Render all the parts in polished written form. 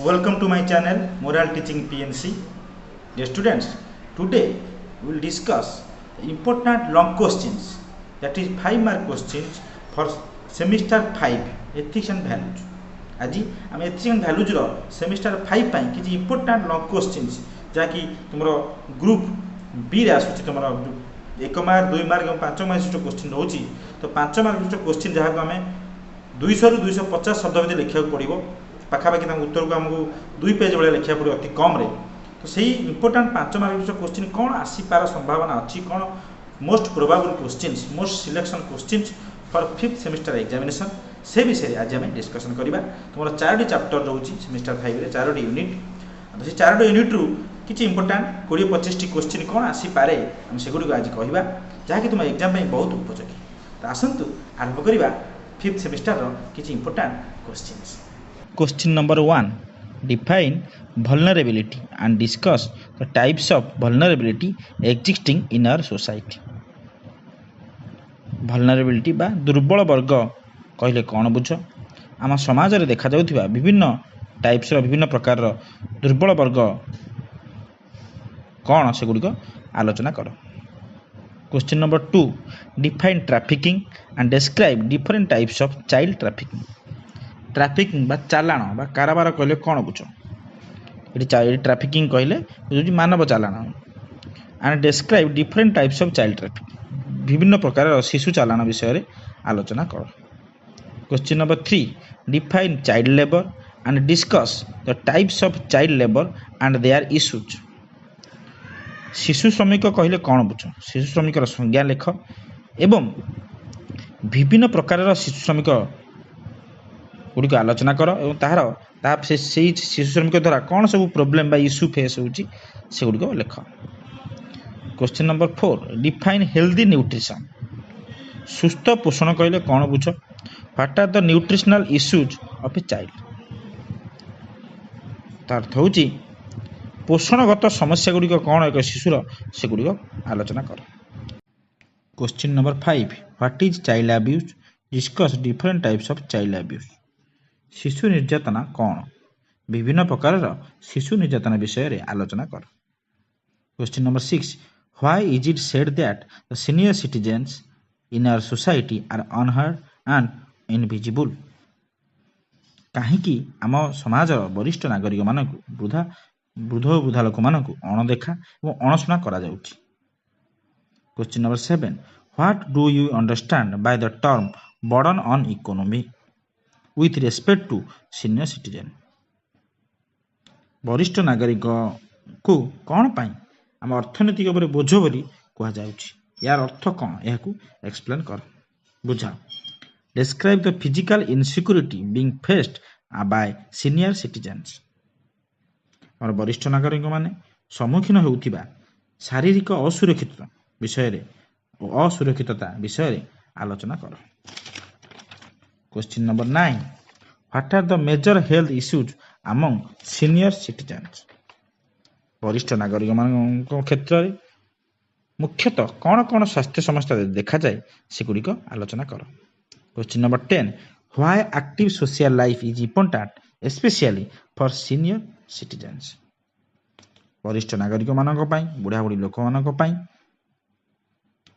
Welcome to my channel Moral Teaching PNC. Dear students, today we will discuss important long questions, that is 5 mark questions for semester 5 ethics and values. आज आम ethics and values row semester 5 पाई किछि important long questions जाकि तुमरो group B रे आसुछि तुमरो 1 mark 2 mark और 5 mark जो question रहउछि तो 5 mark जो question जहा को हमें 200 रु 250 शब्द भितर लिखा पड़ो पाखापाखि उत्तर को आमको 2 पेज भाई लिखा पड़ो अति कम रे तो सही इंपोर्टाट 5 मार्क क्वेश्चन कौन आसीपार संभावना अच्छी कौन most probable questions most selection questions for 5th semester examination से विषय आज आम डिस्कसन करवा तुम 4टी चैप्टर रोचे सेमिस्टर 5 रे 4टी यूनिट तो से 4टी यूनिट रु किछि इंपोर्टाट 20-25 क्वेश्चन कौन आसीपारे आम सेगुड़ी आज कहवा जहाँकि तुम एग्जाम बहुत उपयोगी तो आसतु आरंभ करवा 5th सेमिस्टर किछि important questions. Question number 1. Define vulnerability and discuss the types of vulnerability existing in our society. Vulnerability बा दुर्बल वर्ग कहले कौन बुझ आम समाज रे देखा जाउथिबा विभिन्न टाइप्स रो विभिन्न प्रकार रो दुर्बल वर्ग कौन से गुडी को आलोचना करो. Question number 2. Define trafficking and describe different types of child trafficking. Trafficking बा चालाण बा कारोबार कहले कौन बुझ ये ट्राफिकिंग कहले जो मानव चालाण and describe different types of child trafficking विभिन्न प्रकार शिशु चालाण विषय आलोचना कर. Question number 3. Define child labour and discuss the types of child labour and their issues. शिशु श्रमिक कहले कौन बुझ शिशु श्रमिक संज्ञा लेख एवं विभिन्न प्रकार शिशु श्रमिक गुड़ी आलोचना कर से शिशु श्रमिक द्वारा कौन सब प्रोब्लेम बा इश्यू फेस होची से गुड़ी लेख. Question number 4. Define healthy nutrition. सुस्थ पोषण कहले कौन बुझ what are the nutritional issues of a child. अर्थ होची पोषणगत समस्या गुड़ी कौन एक शिशुर से गुड़ी आलोचना कर. Question number 5. What is child abuse. Discuss different types of child abuse. शिशु निर्यातना कौन विभिन्न प्रकार शिशु निर्यातना विषय रे आलोचना कर. Question number 6. Why is it said that the senior citizens in our society are unheard and invisible. कहीं आम समाज वरिष्ठ नागरिक मानक वृद्ध वृद्धा लोक मानक अणदेखा और अणशुणा करा जाउछि. Question number 7. What do you understand by the term burden on economy with respect to senior citizen. वरिष्ठ नागरिक को कौन पाई आम अर्थनैतिक उपर बोझ बोली कह जाउछि यार अर्थ कौन यह एक्सप्लेन कर बुझा. Describe the physical insecurity being faced by senior citizens. और वरिष्ठ नागरिक माने सम्मुखीन होउथिबा शारीरिक असुरक्षित विषय रे असुरक्षितता विषय रे आलोचना कर. Question number 9. What are the major health issues among senior citizens. वरिष्ठ नागरिक मान क्षेत्र में मुख्यतः कौन कौन स्वास्थ्य समस्या देखा जाए सेगुड़ी आलोचना कर. Question number 10. Why active social life is important especially for senior citizens. वरिष्ठ नागरिक मानक पई बुढ़ा बुढ़ी लोक मानक पई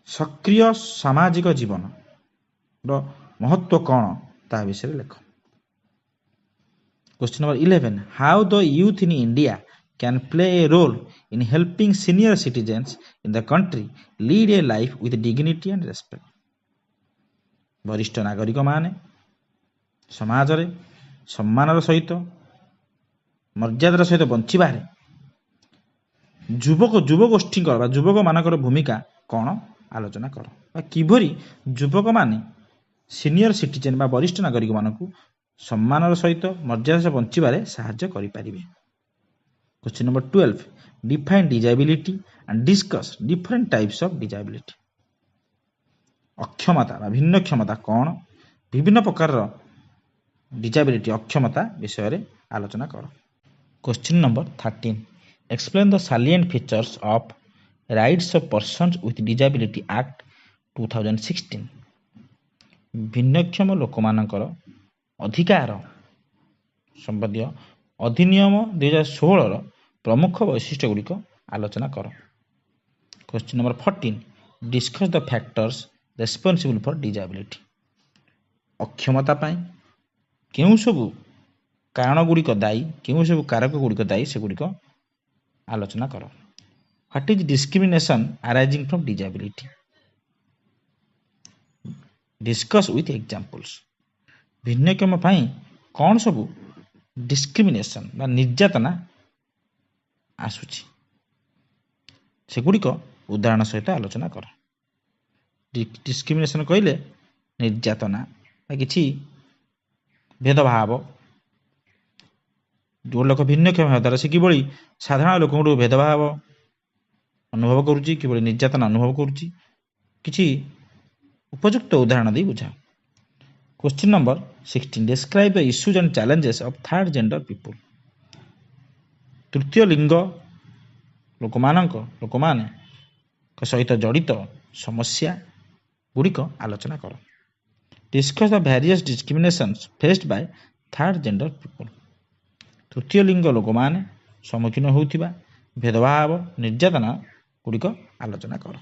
सक्रिय सामाजिक जीवन रो महत्व कौन ता विषय लेख. Question number 11. How the youth in India can play a role in helping senior citizens in the country lead a life with dignity and respect. वरिष्ठ नागरिक माने समाज रे सम्मान सहित मर्यादार सहित बंचीबारे युवगोष्ठी युवक मानकर भूमिका कौन आलोचना कर किभरी युवक माने सीनियर सिटीजन बा वरिष्ठ नागरिक मानक सम्मान सहित मर्यादा से बंचीबारे साहाय्य करि परिबे. Question number 12. Define disability and discuss different types of disability. अक्षमता बा भिन्न क्षमता कौन विभिन्न प्रकार डिजेबिलिटी अक्षमता विषय रे आलोचना कर. Question number 13. Explain the salient features of rights of persons with disability act 2016. भिन्नक्षम लोक मानकर अधिकार संबंधी ଅଧିନିୟମ 2016ର ପ୍ରମୁଖ ବୈଶିଷ୍ଟ୍ୟଗୁଡ଼ିକ ଆଲୋଚନା କର। Question number 14 discuss the factors responsible for disability. ଅକ୍ଷମତା ପାଇଁ କେଉଁ ସବୁ କାରଣଗୁଡ଼ିକ ଦାୟୀ, କେଉଁ ସବୁ କାରକଗୁଡ଼ିକ ଦାୟୀ ସେଗୁଡ଼ିକ ଆଲୋଚନା କର। What is discrimination arising from disability. Discuss with examples. ଭିନ୍ନକ୍ଷମ ପାଇଁ କ'ଣ ସବୁ ଡିସ୍କ୍ରିମିନେସନ୍ ବା ନିର୍ଯାତନା ଆସୁଛି ସେଗୁଡ଼ିକ ଉଦାହରଣ ସହିତ ଆଲୋଚନା କର। ଡିସ୍କ୍ରିମିନେସନ୍ କହିଲେ ନିର୍ଯାତନା ବା କିଛି ଭେଦଭାବ, ଯେଉଁ ଲୋକ ଭିନ୍ନକ୍ଷମ ହେବା ଦ୍ୱାରା ସେ କିଭଳି ସାଧାରଣ ଲୋକଙ୍କଠୁ ଭେଦଭାବ ଅନୁଭବ କରୁଛି, କିଭଳି ନିର୍ଯାତନା ଅନୁଭବ କରୁଛି, କିଛି ଉପଯୁକ୍ତ ଉଦାହରଣ ଦେଇ ବୁଝାଅ। Question number 16 describe the issues and challenges of third gender people. ତୃତୀୟ ଲିଙ୍ଗ ଲୋକମାନଙ୍କ ସହିତ ଜଡ଼ିତ ସମସ୍ୟା ଗୁଡ଼ିକ ଆଲୋଚନା କର। Discuss the various discriminations faced by third gender people. ତୃତୀୟ ଲିଙ୍ଗ ଲୋକମାନେ ସମ୍ମୁଖୀନ ହେଉଥିବା ଭେଦଭାବ, ନିର୍ଯାତନା ଗୁଡ଼ିକ ଆଲୋଚନା କର।